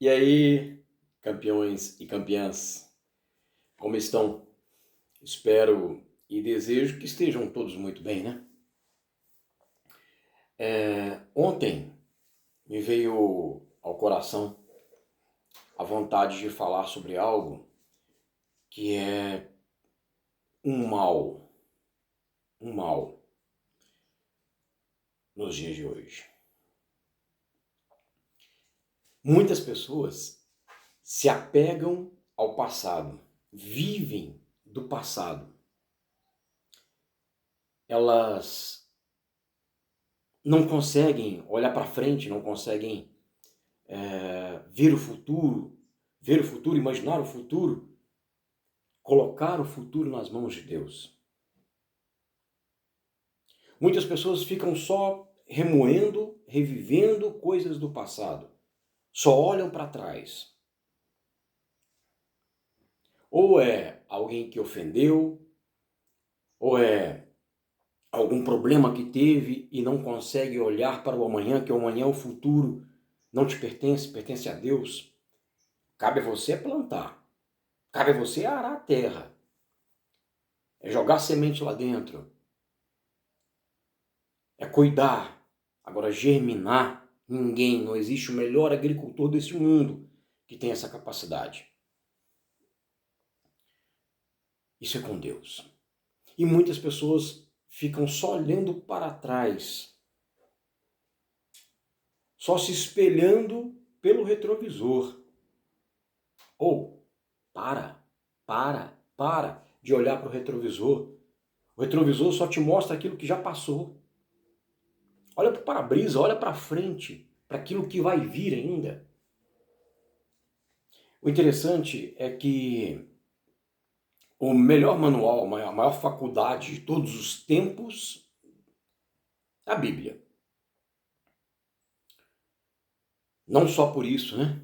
E aí, campeões e campeãs, como estão? Espero e desejo que estejam todos muito bem, né? Ontem me veio ao coração a vontade de falar sobre algo que é um mal nos dias de hoje. Muitas pessoas se apegam ao passado, vivem do passado. Elas não conseguem olhar para frente, não conseguem ver o futuro, imaginar o futuro, colocar o futuro nas mãos de Deus. Muitas pessoas ficam só remoendo, revivendo coisas do passado. Só olham para trás. Ou é alguém que ofendeu, ou é algum problema que teve e não consegue olhar para o amanhã, que o amanhã é o futuro, não te pertence, pertence a Deus. Cabe a você plantar. Cabe a você arar a terra. É jogar semente lá dentro. É cuidar. Agora, germinar, ninguém, não existe o melhor agricultor desse mundo que tem essa capacidade. Isso é com Deus. E muitas pessoas ficam só olhando para trás, só se espelhando pelo retrovisor. Ou, para de olhar para o retrovisor. O retrovisor só te mostra aquilo que já passou. Olha para o para-brisa, olha para frente, para aquilo que vai vir ainda. O interessante é que o melhor manual, a maior faculdade de todos os tempos é a Bíblia. Não só por isso, né?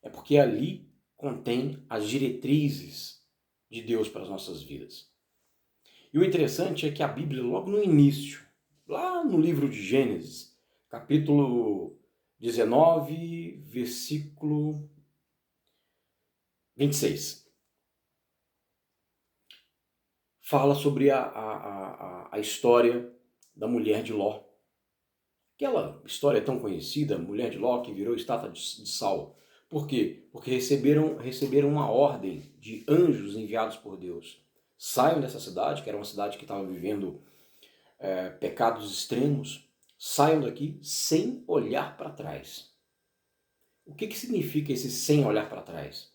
É porque ali contém as diretrizes de Deus para as nossas vidas. E o interessante é que a Bíblia, logo no início, lá no livro de Gênesis, capítulo 19, versículo 26, fala sobre a história da mulher de Ló. Aquela história tão conhecida, mulher de Ló que virou estátua de sal. Por quê? Porque receberam uma ordem de anjos enviados por Deus. Saiam dessa cidade, que era uma cidade que estava vivendo pecados extremos. Saiam daqui sem olhar para trás. O que significa esse sem olhar para trás?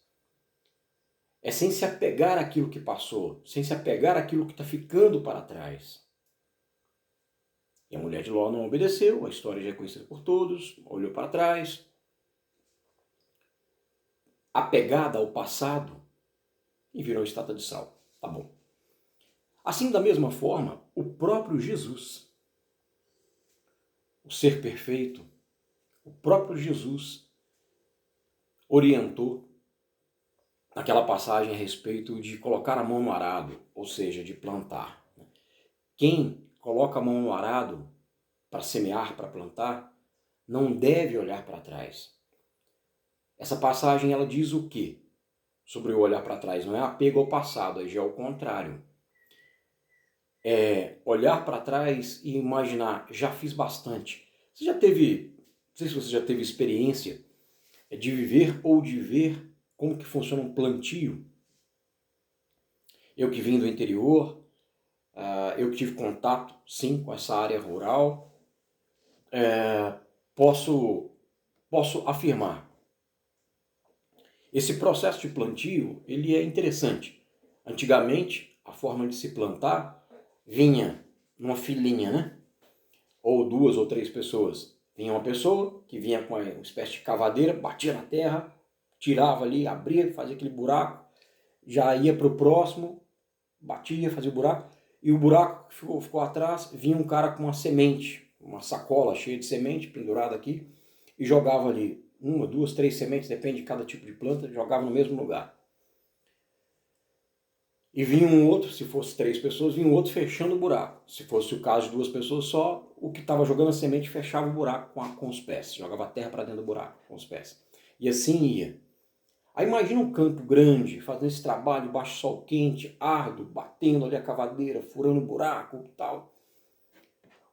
É sem se apegar àquilo que passou, sem se apegar àquilo que está ficando para trás. E a mulher de Ló não obedeceu, a história já é conhecida por todos, olhou para trás, apegada ao passado, e virou estátua de sal. Tá bom. Assim, da mesma forma, o próprio Jesus, o ser perfeito, o próprio Jesus orientou naquela passagem a respeito de colocar a mão no arado, ou seja, de plantar. Quem coloca a mão no arado para semear, para plantar, não deve olhar para trás. Essa passagem ela diz o quê? Sobre o olhar para trás. Não é apego ao passado, é já o contrário. É olhar para trás e imaginar, já fiz bastante. Você já teve, não sei se você já teve experiência de viver ou de ver como que funciona um plantio. Eu que vim do interior, eu que tive contato, sim, com essa área rural, posso afirmar. Esse processo de plantio, ele é interessante. Antigamente, a forma de se plantar vinha numa filinha, né? Ou duas ou três pessoas. Vinha uma pessoa que vinha com uma espécie de cavadeira, batia na terra, tirava ali, abria, fazia aquele buraco, já ia para o próximo, batia, fazia o buraco, e o buraco que ficou atrás, vinha um cara com uma semente, uma sacola cheia de semente pendurada aqui, e jogava ali uma, duas, três sementes, depende de cada tipo de planta, jogava no mesmo lugar. E vinha um outro, se fosse três pessoas, vinha um outro fechando o buraco. Se fosse o caso de duas pessoas só, o que estava jogando a semente fechava o buraco com os pés, jogava a terra para dentro do buraco com os pés. E assim ia. Aí imagina um campo grande, fazendo esse trabalho, baixo sol quente, árduo, batendo ali a cavadeira, furando buraco e tal.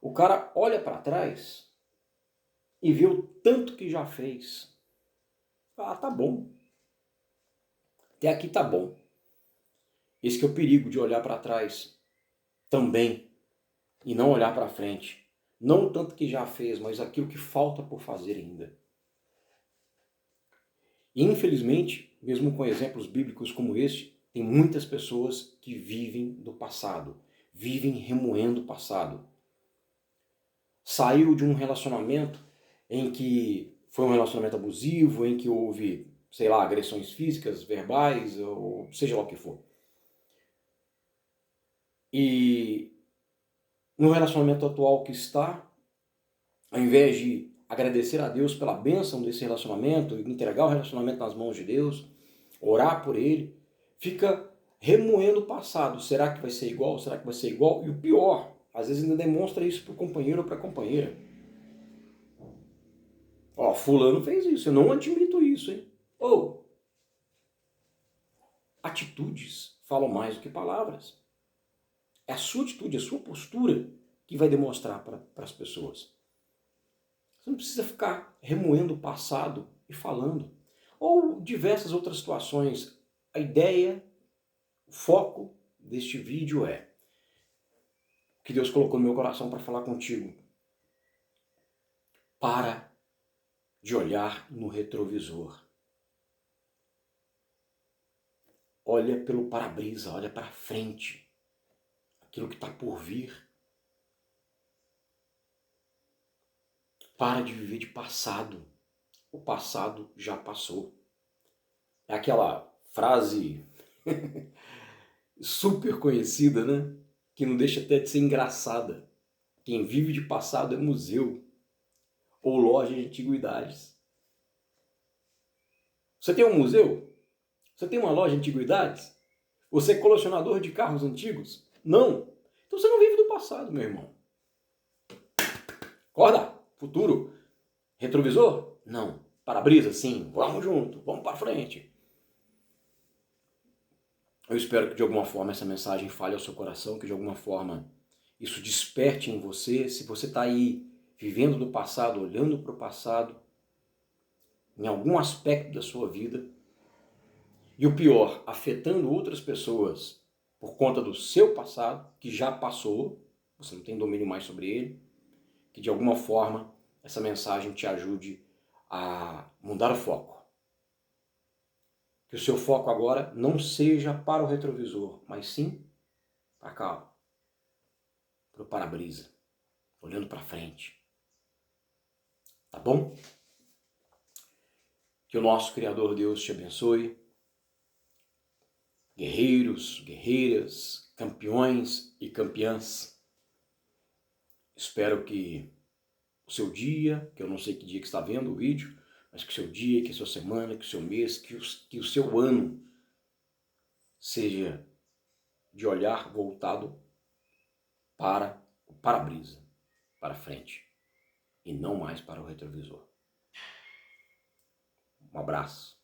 O cara olha para trás e vê o tanto que já fez. Ah, tá bom. Até aqui tá bom. Esse que é o perigo de olhar para trás também e não olhar para frente. Não o tanto que já fez, mas aquilo que falta por fazer ainda. E, infelizmente, mesmo com exemplos bíblicos como este, tem muitas pessoas que vivem do passado, vivem remoendo o passado. Saiu de um relacionamento em que foi um relacionamento abusivo, em que houve, sei lá, agressões físicas, verbais, ou seja lá o que for. E no relacionamento atual que está, ao invés de agradecer a Deus pela bênção desse relacionamento, entregar o relacionamento nas mãos de Deus, orar por ele, fica remoendo o passado. Será que vai ser igual? Será que vai ser igual? E o pior, às vezes ainda demonstra isso para o companheiro ou para a companheira. Ó, fulano fez isso, eu não admito isso, hein? Ou, atitudes falam mais do que palavras. É a sua atitude, a sua postura que vai demonstrar para as pessoas. Você não precisa ficar remoendo o passado e falando. Ou diversas outras situações. A ideia, o foco deste vídeo é o que Deus colocou no meu coração para falar contigo. Para de olhar no retrovisor. Olha pelo para-brisa, olha para frente. Aquilo que está por vir. Para de viver de passado. O passado já passou. É aquela frase super conhecida, né? Que não deixa até de ser engraçada. Quem vive de passado é museu ou loja de antiguidades. Você tem um museu? Você tem uma loja de antiguidades? Você é colecionador de carros antigos? Não. Então você não vive do passado, meu irmão. Acorda! Futuro. Retrovisor? Não. Para-brisa? Sim. Vamos junto. Vamos para frente. Eu espero que de alguma forma essa mensagem fale ao seu coração, que de alguma forma isso desperte em você. Se você está aí vivendo do passado, olhando para o passado, em algum aspecto da sua vida, e o pior, afetando outras pessoas por conta do seu passado, que já passou, você não tem domínio mais sobre ele, que de alguma forma essa mensagem te ajude a mudar o foco. Que o seu foco agora não seja para o retrovisor, mas sim para cá, para o para-brisa, olhando para frente. Tá bom? Que o nosso Criador Deus te abençoe. Guerreiros, guerreiras, campeões e campeãs. Espero que o seu dia, que eu não sei que dia que está vendo o vídeo, mas que o seu dia, que a sua semana, que o seu mês, que o seu ano seja de olhar voltado para o para-brisa, para frente, e não mais para o retrovisor. Um abraço.